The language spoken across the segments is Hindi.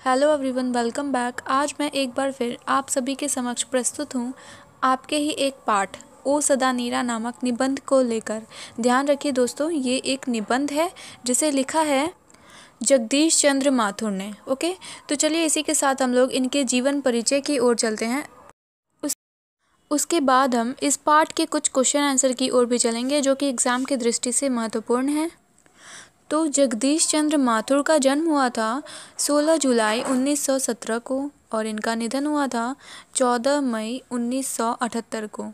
Hello everyone, welcome back. आज मैं एक बार फिर आप सभी के समक्ष प्रस्तुत हूँ आपके ही एक पाठ ओ सदा नीरा नामक निबंध को लेकर। ध्यान रखिए दोस्तों, ये एक निबंध है जिसे लिखा है जगदीश चंद्र माथुर ने। ओके, तो चलिए इसी के साथ हम लोग इनके जीवन परिचय की ओर चलते हैं। उसके बाद हम इस पाठ के कुछ क्वेश्चन आंसर की ओर भी चलेंगे जो कि एग्ज़ाम की दृष्टि से महत्वपूर्ण है। तो जगदीश चंद्र माथुर का जन्म हुआ था 16 जुलाई 1917 को और इनका निधन हुआ था 14 मई 1978 को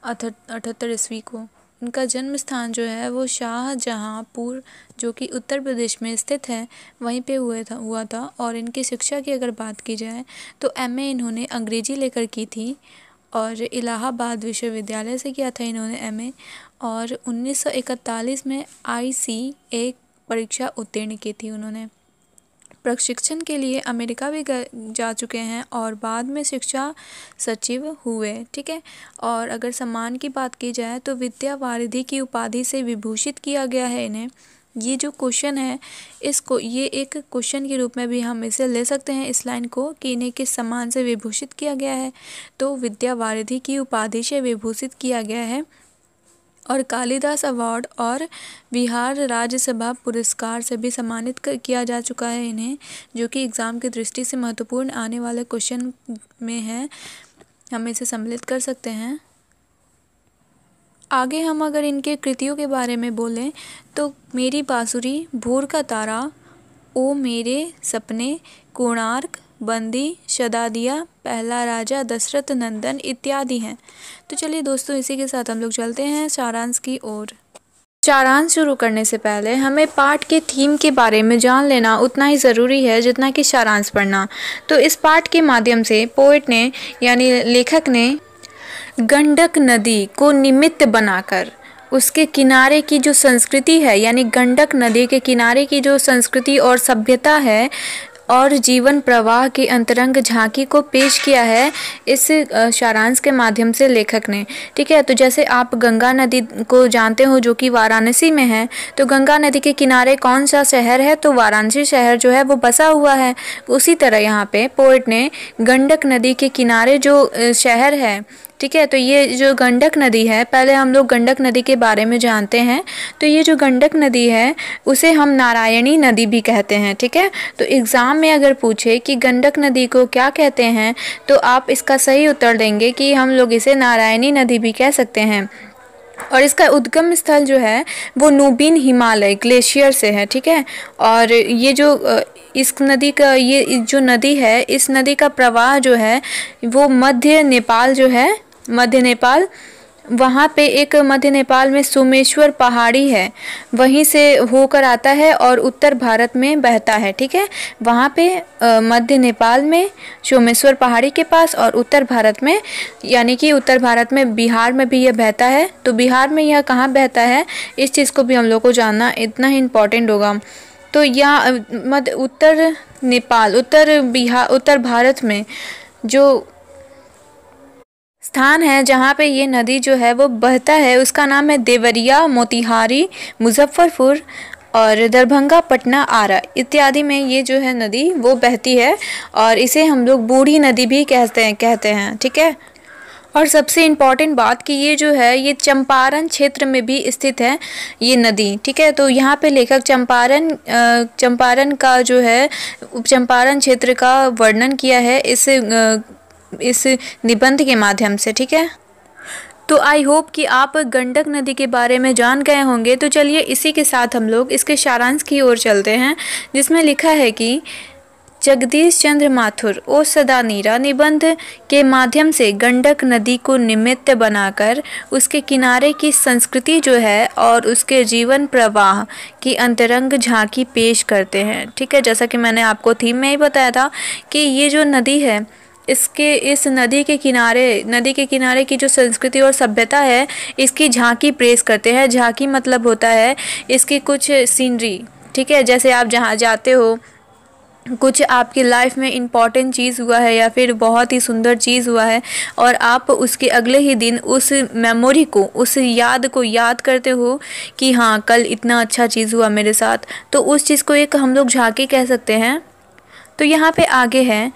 78 ईस्वी को। इनका जन्म स्थान जो है वो शाहजहाँपुर जो कि उत्तर प्रदेश में स्थित है, वहीं पे हुआ था। और इनकी शिक्षा की अगर बात की जाए तो एमए इन्होंने अंग्रेजी लेकर की थी और इलाहाबाद विश्वविद्यालय से किया था इन्होंने एमए। और 1941 में ICA परीक्षा उत्तीर्ण की थी उन्होंने। प्रशिक्षण के लिए अमेरिका भी जा चुके हैं और बाद में शिक्षा सचिव हुए। ठीक है। और अगर सम्मान की बात की जाए तो विद्या वारिधि की उपाधि से विभूषित किया गया है इन्हें। ये जो क्वेश्चन है इसको ये एक क्वेश्चन के रूप में भी हम इसे ले सकते हैं इस लाइन को कि इन्हें किस सम्मान से विभूषित किया गया है। तो विद्या वारिधि की उपाधि से विभूषित किया गया है और कालिदास अवार्ड और बिहार राज्यसभा पुरस्कार से भी सम्मानित किया जा चुका है इन्हें, जो कि एग्ज़ाम की दृष्टि से महत्वपूर्ण आने वाले क्वेश्चन में है, हम इसे सम्मिलित कर सकते हैं। आगे हम अगर इनके कृतियों के बारे में बोलें तो मेरी बांसुरी, भोर का तारा, ओ मेरे सपने, कोणार्क, बंदी, शदादिया, पहला राजा, दशरथ नंदन इत्यादि हैं। तो चलिए दोस्तों इसी के साथ हम लोग चलते हैं सारांश की ओर। सारांश शुरू करने से पहले हमें पाठ के थीम के बारे में जान लेना उतना ही ज़रूरी है जितना कि सारांश पढ़ना। तो इस पाठ के माध्यम से पोएट ने यानी लेखक ने गंडक नदी को निमित्त बनाकर उसके किनारे की जो संस्कृति है यानी गंडक नदी के किनारे की जो संस्कृति और सभ्यता है और जीवन प्रवाह की अंतरंग झांकी को पेश किया है इस सारांश के माध्यम से लेखक ने। ठीक है। तो जैसे आप गंगा नदी को जानते हो जो कि वाराणसी में है, तो गंगा नदी के किनारे कौन सा शहर है, तो वाराणसी शहर जो है वो बसा हुआ है। उसी तरह यहाँ पे पोएट ने गंडक नदी के किनारे जो शहर है, ठीक है, तो ये जो गंडक नदी है, पहले हम लोग गंडक नदी के बारे में जानते हैं। तो ये जो गंडक नदी है उसे हम नारायणी नदी भी कहते हैं। ठीक है। तो एग्ज़ाम में अगर पूछे कि गंडक नदी को क्या कहते हैं तो आप इसका सही उत्तर देंगे कि हम लोग इसे नारायणी नदी भी कह सकते हैं। और इसका उद्गम स्थल जो है वो नूबिन हिमालय ग्लेशियर से है। ठीक है। और ये जो इस नदी का ये जो नदी है, इस नदी का प्रवाह जो है वो मध्य नेपाल जो है, मध्य नेपाल, वहाँ पे एक मध्य नेपाल में सोमेश्वर पहाड़ी है, वहीं से होकर आता है और उत्तर भारत में बहता है। ठीक है। वहाँ पे मध्य नेपाल में सोमेश्वर पहाड़ी के पास और उत्तर भारत में यानी कि उत्तर भारत में बिहार में भी यह बहता है। तो बिहार में यह कहाँ बहता है इस चीज़ को भी हम लोग को जानना इतना ही इम्पोर्टेंट होगा। तो यहाँ उत्तर नेपाल, उत्तर भारत में जो स्थान है जहाँ पे ये नदी जो है वो बहता है उसका नाम है देवरिया, मोतिहारी, मुजफ्फरपुर और दरभंगा, पटना, आरा इत्यादि में ये जो है नदी वो बहती है और इसे हम लोग बूढ़ी नदी भी कहते हैं। ठीक है। और सबसे इम्पॉर्टेंट बात कि ये जो है ये चंपारण क्षेत्र में भी स्थित है ये नदी। ठीक है। तो यहाँ पे लेखक चंपारण का जो है चंपारण क्षेत्र का वर्णन किया है इस निबंध के माध्यम से। ठीक है। तो आई होप कि आप गंडक नदी के बारे में जान गए होंगे। तो चलिए इसी के साथ हम लोग इसके सारांश की ओर चलते हैं जिसमें लिखा है कि जगदीश चंद्र माथुर ओ सदा नीरा निबंध के माध्यम से गंडक नदी को निमित्त बनाकर उसके किनारे की संस्कृति जो है और उसके जीवन प्रवाह की अंतरंग झांकी पेश करते हैं। ठीक है। जैसा कि मैंने आपको थीम में ही बताया था कि ये जो नदी है इस नदी के किनारे की जो संस्कृति और सभ्यता है इसकी झांकी पेश करते हैं। झांकी मतलब होता है इसकी कुछ सीनरी। ठीक है। जैसे आप जहाँ जाते हो, कुछ आपकी लाइफ में इम्पॉर्टेंट चीज़ हुआ है या फिर बहुत ही सुंदर चीज़ हुआ है और आप उसके अगले ही दिन उस मेमोरी को, उस याद को याद करते हो कि हाँ कल इतना अच्छा चीज़ हुआ मेरे साथ, तो उस चीज़ को एक हम लोग झांकी कह सकते हैं। तो यहाँ पे आगे है,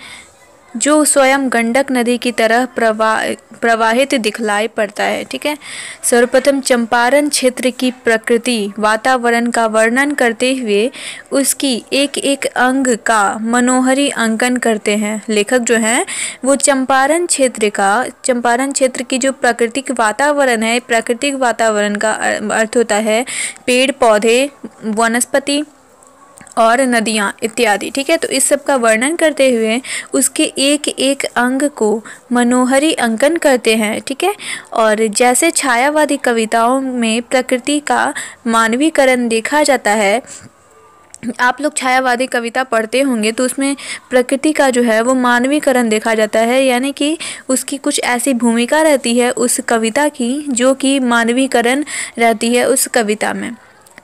जो स्वयं गंडक नदी की तरह प्रवाहित दिखलाई पड़ता है। ठीक है। सर्वप्रथम चंपारण क्षेत्र की प्रकृति वातावरण का वर्णन करते हुए उसकी एक एक अंग का मनोहरी अंकन करते हैं। लेखक जो हैं वो चंपारण क्षेत्र की जो प्राकृतिक वातावरण है, प्राकृतिक वातावरण का अर्थ होता है पेड़ पौधे, वनस्पति और नदियाँ इत्यादि। ठीक है। तो इस सब का वर्णन करते हुए उसके एक एक अंग को मनोहरी अंकन करते हैं। ठीक है। और जैसे छायावादी कविताओं में प्रकृति का मानवीकरण देखा जाता है, आप लोग छायावादी कविता पढ़ते होंगे तो उसमें प्रकृति का जो है वो मानवीकरण देखा जाता है, यानी कि उसकी कुछ ऐसी भूमिका रहती है उस कविता की जो कि मानवीकरण रहती है उस कविता में।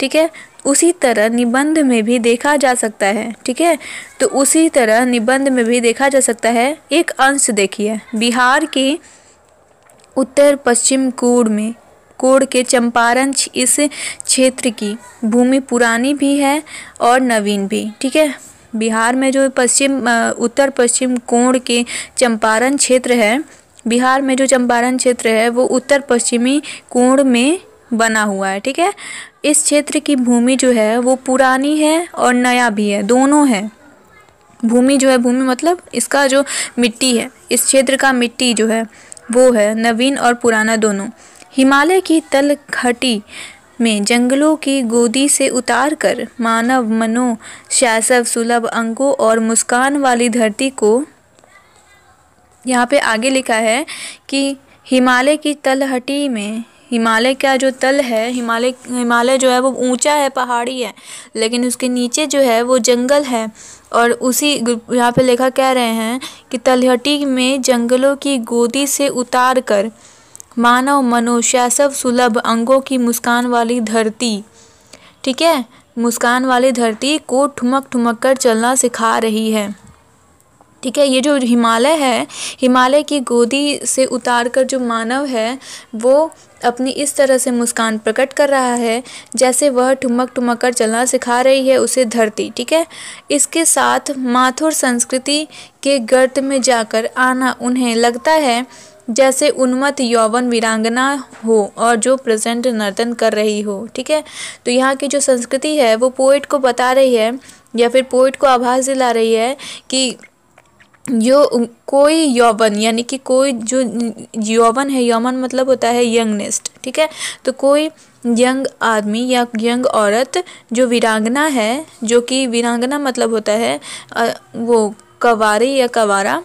ठीक है। उसी तरह निबंध में भी देखा जा सकता है। ठीक है। तो उसी तरह निबंध में भी देखा जा सकता है। एक अंश देखिए, बिहार के उत्तर पश्चिम कोण के चंपारण इस क्षेत्र की भूमि पुरानी भी है और नवीन भी। ठीक है। बिहार में जो उत्तर पश्चिम कोण के चंपारण क्षेत्र है, बिहार में जो चंपारण क्षेत्र है वो उत्तर पश्चिमी कोण में बना हुआ है। ठीक है। इस क्षेत्र की भूमि जो है वो पुरानी है और नया भी है, दोनों है। भूमि जो है, भूमि मतलब इसका जो मिट्टी है, इस क्षेत्र का मिट्टी जो है वो है नवीन और पुराना दोनों। हिमालय की तलहटी में जंगलों की गोदी से उतारकर मानव मनो शैशव सुलभ अंगों और मुस्कान वाली धरती को, यहाँ पे आगे लिखा है कि हिमालय की तलहटी में, हिमालय का जो तल है, हिमालय जो है वो ऊंचा है, पहाड़ी है, लेकिन उसके नीचे जो है वो जंगल है। और उसी यहाँ पे लेखक कह रहे हैं कि तलहटी में जंगलों की गोदी से उतार कर मानव मनो शैशव सुलभ अंगों की मुस्कान वाली धरती, ठीक है, मुस्कान वाली धरती को ठुमक ठुमक कर चलना सिखा रही है। ठीक है। ये जो हिमालय है, हिमालय की गोदी से उतारकर जो मानव है वो अपनी इस तरह से मुस्कान प्रकट कर रहा है जैसे वह ठुमक ठुमक कर चलना सिखा रही है उसे धरती। ठीक है। इसके साथ माथुर संस्कृति के गर्त में जाकर आना उन्हें लगता है जैसे उन्मत्त यौवन वीरांगना हो और जो प्रेजेंट नर्तन कर रही हो। ठीक है। तो यहाँ की जो संस्कृति है वो पोइट को बता रही है या फिर पोइट को आभास दिला रही है कि जो कोई यौवन, यानी कि कोई जो यौवन है, यौवन मतलब होता है यंगनेस्ट। ठीक है। तो कोई यंग आदमी या यंग औरत जो वीरांगना है, जो कि वीरांगना मतलब होता है वो कवारी या कवारा,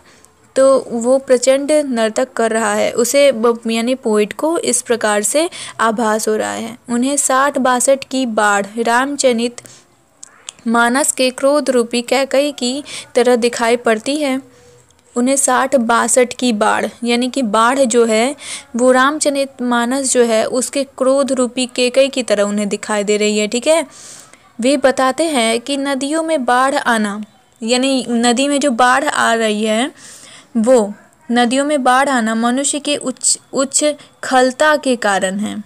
तो वो प्रचंड नर्तक कर रहा है, उसे यानी पोइट को इस प्रकार से आभास हो रहा है। उन्हें 60-62 की बाढ़ रामचरित मानस के क्रोध रूपी कैकई की तरह दिखाई पड़ती है। उन्हें 60-62 की बाढ़, यानी कि बाढ़ जो है वो रामचरित मानस जो है उसके क्रोध रूपी कैकई की तरह उन्हें दिखाई दे रही है। ठीक है। वे बताते हैं कि नदियों में बाढ़ आना, यानी नदी में जो बाढ़ आ रही है वो नदियों में बाढ़ आना मनुष्य के उच्छलता के कारण है।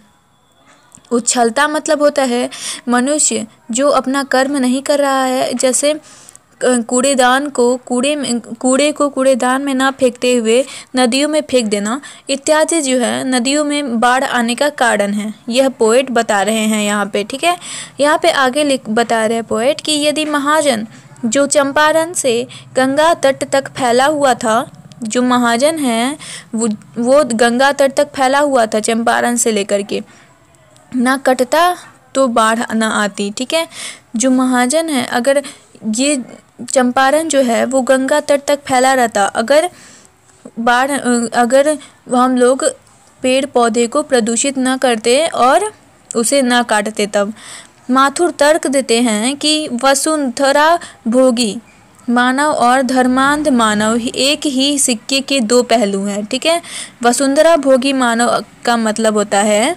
उच्छलता मतलब होता है मनुष्य जो अपना कर्म नहीं कर रहा है, जैसे कूड़ेदान को कूड़े को कूड़ेदान में ना फेंकते हुए नदियों में फेंक देना इत्यादि जो है नदियों में बाढ़ आने का कारण है। यह पोएट बता रहे हैं यहाँ पे। ठीक है। यहाँ पे आगे बता रहे हैं पोएट कि यदि महाजन जो चंपारण से गंगा तट तक फैला हुआ था, जो महाजन है वो गंगा तट तक फैला हुआ था चंपारण से लेकर के, ना कटता तो बाढ़ ना आती। ठीक है। जो महाजन है, अगर ये चंपारण जो है वो गंगा तट तक फैला रहता, अगर हम लोग पेड़ पौधे को प्रदूषित न करते और उसे न काटते तब। माथुर तर्क देते हैं कि वसुंधरा भोगी मानव और धर्मांध मानव एक ही सिक्के के दो पहलू हैं। ठीक है। वसुंधरा भोगी मानव का मतलब होता है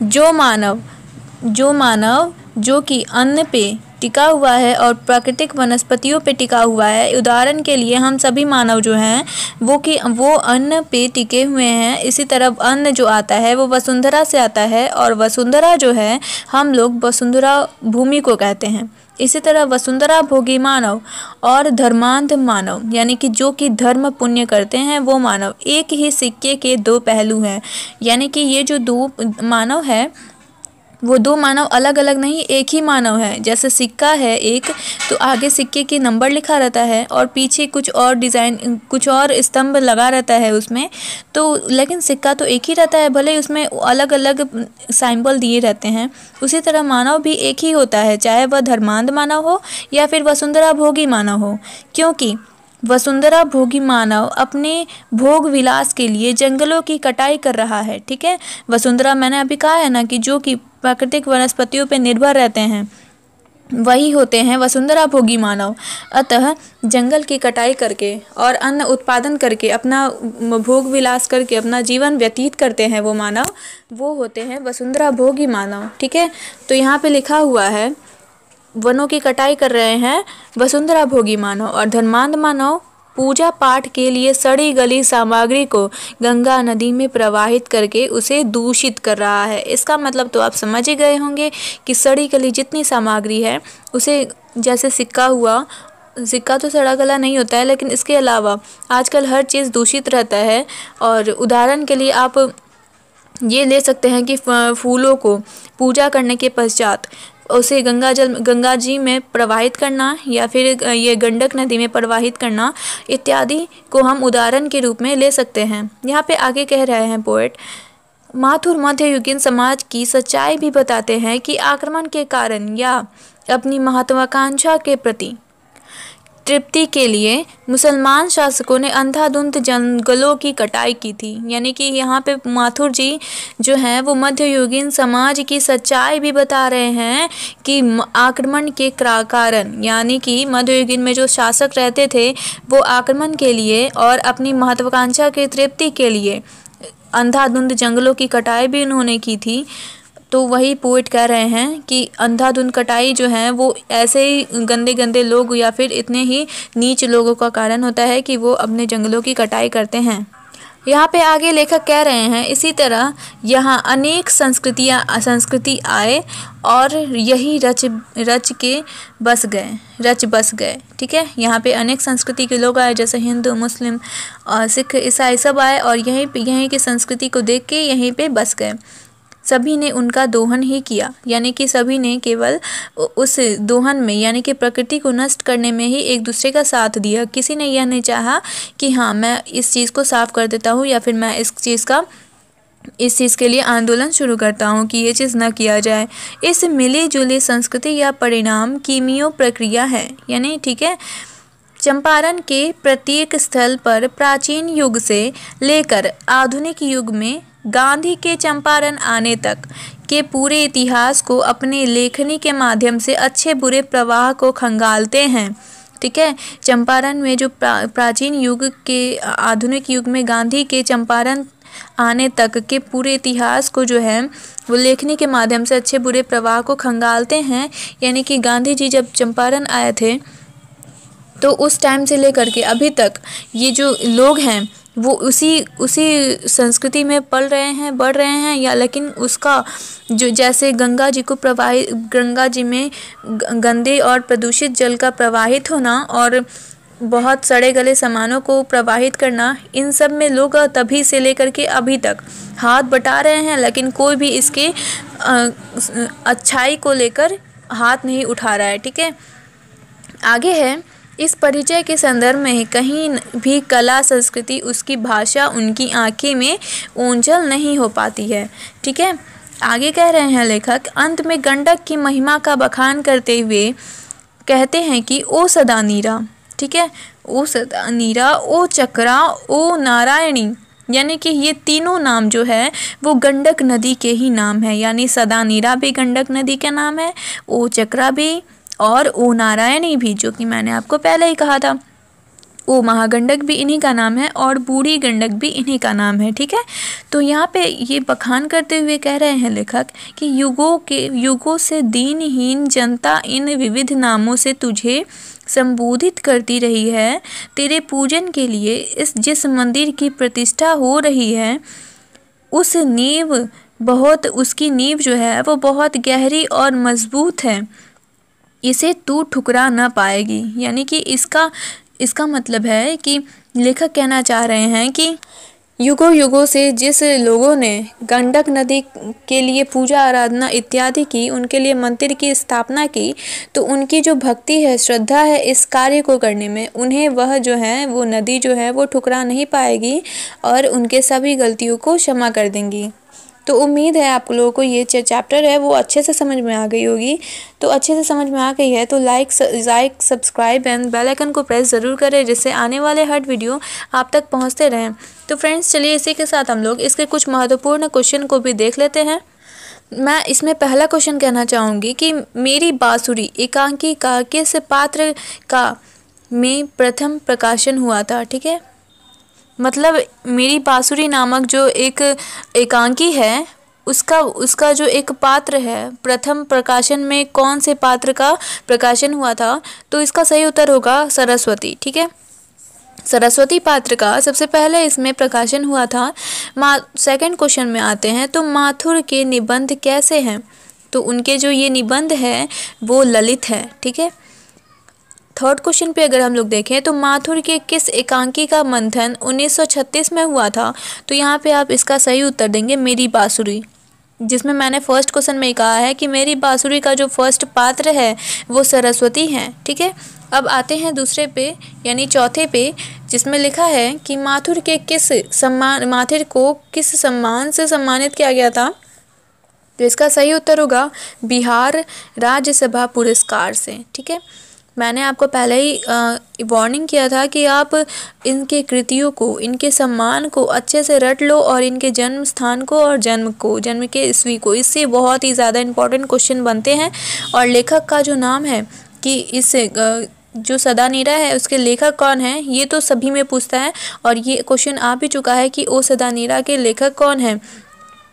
जो मानव जो कि अन्न पे टिका हुआ है और प्राकृतिक वनस्पतियों पे टिका हुआ है। उदाहरण के लिए हम सभी मानव जो हैं वो अन्न पे टिके हुए हैं। इसी तरह अन्न जो आता है वो वसुंधरा से आता है और वसुंधरा जो है हम लोग वसुंधरा भूमि को कहते हैं। इसी तरह वसुंधरा भोगी मानव और धर्मांध मानव, यानी कि जो कि धर्म पुण्य करते हैं वो मानव, एक ही सिक्के के दो पहलू हैं। यानी कि ये जो दो मानव है वो दो मानव अलग अलग नहीं, एक ही मानव है। जैसे सिक्का है एक, तो आगे सिक्के के नंबर लिखा रहता है और पीछे कुछ और डिज़ाइन, कुछ और स्तंभ लगा रहता है उसमें, तो लेकिन सिक्का तो एक ही रहता है, भले उसमें अलग अलग सिंबल दिए रहते हैं। उसी तरह मानव भी एक ही होता है, चाहे वह धर्मांध मानव हो या फिर वसुंधरा भोगी मानव हो, क्योंकि वसुंधरा भोगी मानव अपने भोग विलास के लिए जंगलों की कटाई कर रहा है। ठीक है, वसुंधरा मैंने अभी कहा है ना कि जो कि प्राकृतिक वनस्पतियों पर निर्भर रहते हैं वही होते हैं वसुंधरा भोगी मानव। अतः जंगल की कटाई करके और अन्न उत्पादन करके अपना भोग विलास करके अपना जीवन व्यतीत करते हैं वो मानव, वो होते हैं वसुंधरा भोगी मानव। ठीक है, तो यहाँ पे लिखा हुआ है वनों की कटाई कर रहे हैं वसुंधरा भोगी मानव, और धर्मांध मानव पूजा पाठ के लिए सड़ी गली सामग्री को गंगा नदी में प्रवाहित करके उसे दूषित कर रहा है। इसका मतलब तो आप समझ ही गए होंगे कि सड़ी गली जितनी सामग्री है उसे, जैसे सिक्का हुआ, सिक्का तो सड़ा गला नहीं होता है, लेकिन इसके अलावा आजकल हर चीज़ दूषित रहता है। और उदाहरण के लिए आप ये ले सकते हैं कि फूलों को पूजा करने के पश्चात उसे गंगा जी में प्रवाहित करना या फिर ये गंडक नदी में प्रवाहित करना इत्यादि को हम उदाहरण के रूप में ले सकते हैं। यहाँ पे आगे कह रहे हैं पोएट, माथुर मध्ययुगीन समाज की सच्चाई भी बताते हैं कि आक्रमण के कारण या अपनी महत्वाकांक्षा के प्रति तृप्ति के लिए मुसलमान शासकों ने अंधाधुंध जंगलों की कटाई की थी। यानी कि यहाँ पे माथुर जी जो हैं वो मध्ययुगीन समाज की सच्चाई भी बता रहे हैं कि आक्रमण के कारण, यानी कि मध्ययुगीन में जो शासक रहते थे वो आक्रमण के लिए और अपनी महत्वाकांक्षा की तृप्ति के लिए अंधाधुंध जंगलों की कटाई भी उन्होंने की थी। तो वही पोएट कह रहे हैं कि अंधाधुंध कटाई जो है वो ऐसे ही गंदे गंदे लोग या फिर इतने ही नीच लोगों का कारण होता है कि वो अपने जंगलों की कटाई करते हैं। यहाँ पे आगे लेखक कह रहे हैं, इसी तरह यहाँ अनेक संस्कृति आए और यही रच बस गए। ठीक है, यहाँ पे अनेक संस्कृति के लोग आए, जैसे हिंदू, मुस्लिम और सिख, ईसाई सब आए और यहीं की संस्कृति को देख के यहीं पे बस गए। सभी ने उनका दोहन ही किया, यानी कि सभी ने केवल उस दोहन में, यानी कि प्रकृति को नष्ट करने में ही एक दूसरे का साथ दिया। किसी ने यह नहीं चाहा कि हाँ मैं इस चीज़ को साफ कर देता हूँ या फिर मैं इस चीज़ के लिए आंदोलन शुरू करता हूँ कि ये चीज़ ना किया जाए। इस मिली जुली संस्कृति या परिणाम कीमियो प्रक्रिया है। यानी ठीक है, चंपारण के प्रत्येक स्थल पर प्राचीन युग से लेकर आधुनिक युग में गांधी के चंपारण आने तक के पूरे इतिहास को अपने लेखनी के माध्यम से अच्छे बुरे प्रवाह को खंगालते हैं। ठीक है, चंपारण में जो प्राचीन युग के आधुनिक युग में गांधी के चंपारण आने तक के पूरे इतिहास को जो है वो लेखनी के माध्यम से अच्छे बुरे प्रवाह को खंगालते हैं। यानी कि गांधी जी जब चंपारण आए थे तो उस टाइम से लेकर के अभी तक ये जो लोग हैं वो उसी संस्कृति में पल रहे हैं, बढ़ रहे हैं, या लेकिन उसका जो जैसे गंगा जी में गंदे और प्रदूषित जल का प्रवाहित होना और बहुत सड़े गले सामानों को प्रवाहित करना, इन सब में लोग तभी से लेकर के अभी तक हाथ बटा रहे हैं, लेकिन कोई भी इसके अच्छाई को लेकर हाथ नहीं उठा रहा है। ठीक है, आगे है, इस परिचय के संदर्भ में कहीं भी कला, संस्कृति, उसकी भाषा उनकी आंखें में ओंझल नहीं हो पाती है। ठीक है, आगे कह रहे हैं लेखक, अंत में गंडक की महिमा का बखान करते हुए कहते हैं कि ओ सदा नीरा, ठीक है, ओ सदा नीरा, ओ चक्रा, ओ नारायणी, यानी कि ये तीनों नाम जो है वो गंडक नदी के ही नाम है। यानी सदा नीरा भी गंडक नदी का नाम है, ओ चक्रा भी और ओ नारायणी भी, जो कि मैंने आपको पहले ही कहा था। ओ महागंडक भी इन्हीं का नाम है और बूढ़ी गंडक भी इन्हीं का नाम है। ठीक है, तो यहाँ पे ये बखान करते हुए कह रहे हैं लेखक कि युगों से दीनहीन जनता इन विविध नामों से तुझे संबोधित करती रही है। तेरे पूजन के लिए जिस मंदिर की प्रतिष्ठा हो रही है उसकी नींव जो है वो बहुत गहरी और मजबूत है। इसे तू ठुकरा न पाएगी। यानी कि इसका मतलब है कि लेखक कहना चाह रहे हैं कि युगों युगों से जिस लोगों ने गंडक नदी के लिए पूजा आराधना इत्यादि की, उनके लिए मंदिर की स्थापना की, तो उनकी जो भक्ति है, श्रद्धा है इस कार्य को करने में, उन्हें वह जो है वो नदी जो है वो ठुकरा नहीं पाएगी और उनके सभी गलतियों को क्षमा कर देंगी। तो उम्मीद है आप लोगों को ये चैप्टर है वो अच्छे से समझ में आ गई होगी। तो अच्छे से समझ में आ गई है तो like subscribe and bell icon को प्रेस ज़रूर करें, जिससे आने वाले हर वीडियो आप तक पहुंचते रहें। तो फ्रेंड्स चलिए इसी के साथ हम लोग इसके कुछ महत्वपूर्ण क्वेश्चन को भी देख लेते हैं। मैं इसमें पहला क्वेश्चन कहना चाहूँगी कि मेरी बांसुरी एकांकी का किस पात्र का में प्रथम प्रकाशन हुआ था। ठीक है, मतलब मेरी बांसुरी नामक जो एक एकांकी है उसका जो एक पात्र है, प्रथम प्रकाशन में कौन से पात्र का प्रकाशन हुआ था, तो इसका सही उत्तर होगा सरस्वती। ठीक है, सरस्वती पात्र का सबसे पहले इसमें प्रकाशन हुआ था। सेकंड क्वेश्चन में आते हैं, तो माथुर के निबंध कैसे हैं, तो उनके जो ये निबंध है वो ललित है। ठीक है, थर्ड क्वेश्चन पे अगर हम लोग देखें तो माथुर के किस एकांकी का मंथन 1936 में हुआ था, तो यहाँ पे आप इसका सही उत्तर देंगे मेरी बांसुरी, जिसमें मैंने फर्स्ट क्वेश्चन में कहा है कि मेरी बांसुरी का जो फर्स्ट पात्र है वो सरस्वती है। ठीक है, अब आते हैं दूसरे पे यानी चौथे पे, जिसमें लिखा है कि माथुर को किस सम्मान से सम्मानित किया गया था, तो इसका सही उत्तर होगा बिहार राज्यसभा पुरस्कार से। ठीक है, मैंने आपको पहले ही वार्निंग किया था कि आप इनके कृतियों को, इनके सम्मान को अच्छे से रट लो और इनके जन्म स्थान को और जन्म के ईस्वी को, इससे बहुत ही ज़्यादा इम्पोर्टेंट क्वेश्चन बनते हैं। और लेखक का जो नाम है कि इस जो सदा नीरा है उसके लेखक कौन है, ये तो सभी में पूछता है और ये क्वेश्चन आ भी चुका है कि ओ सदा नीरा के लेखक कौन है।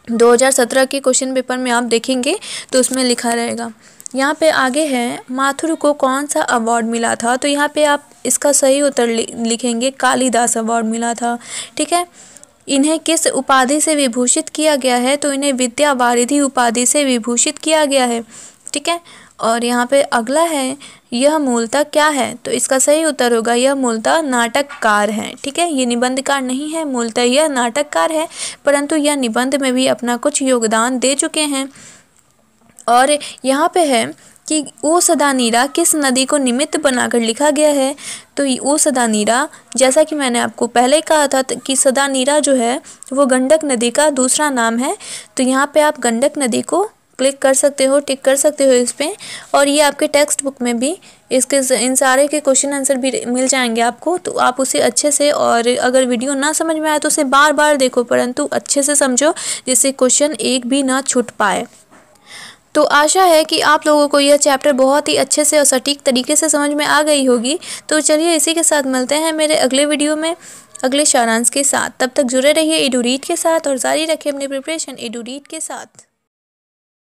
2017 के क्वेश्चन पेपर में आप देखेंगे तो उसमें लिखा रहेगा। यहाँ पे आगे है माथुर को कौन सा अवार्ड मिला था, तो यहाँ पे आप इसका सही उत्तर लिखेंगे कालिदास अवार्ड मिला था। ठीक है, इन्हें किस उपाधि से विभूषित किया गया है, तो इन्हें विद्या वारिधि उपाधि से विभूषित किया गया है। ठीक है, और यहाँ पे अगला है यह मूलतः क्या है, तो इसका सही उत्तर होगा यह मूलतः नाटककार है। ठीक है, ये निबंधकार नहीं है, मूलतः यह नाटककार है, परंतु यह निबंध में भी अपना कुछ योगदान दे चुके हैं। और यहाँ पे है कि ओ सदा नीरा किस नदी को निमित्त बनाकर लिखा गया है, तो ओ सदा नीरा, जैसा कि मैंने आपको पहले कहा था कि सदा नीरा जो है वो गंडक नदी का दूसरा नाम है। तो यहाँ पे आप गंडक नदी को क्लिक कर सकते हो, टिक कर सकते हो इस पर, और ये आपके टेक्स्ट बुक में भी इसके इन सारे के क्वेश्चन आंसर भी मिल जाएंगे आपको। तो आप उसे अच्छे से, और अगर वीडियो ना समझ में आए तो उसे बार बार देखो, परंतु अच्छे से समझो जिससे क्वेश्चन एक भी ना छूट पाए। तो आशा है कि आप लोगों को यह चैप्टर बहुत ही अच्छे से और सटीक तरीके से समझ में आ गई होगी। तो चलिए इसी के साथ मिलते हैं मेरे अगले वीडियो में अगले सारांश के साथ। तब तक जुड़े रहिए एडू रीड के साथ और जारी रखिए अपनी प्रिपरेशन एडू रीड के साथ।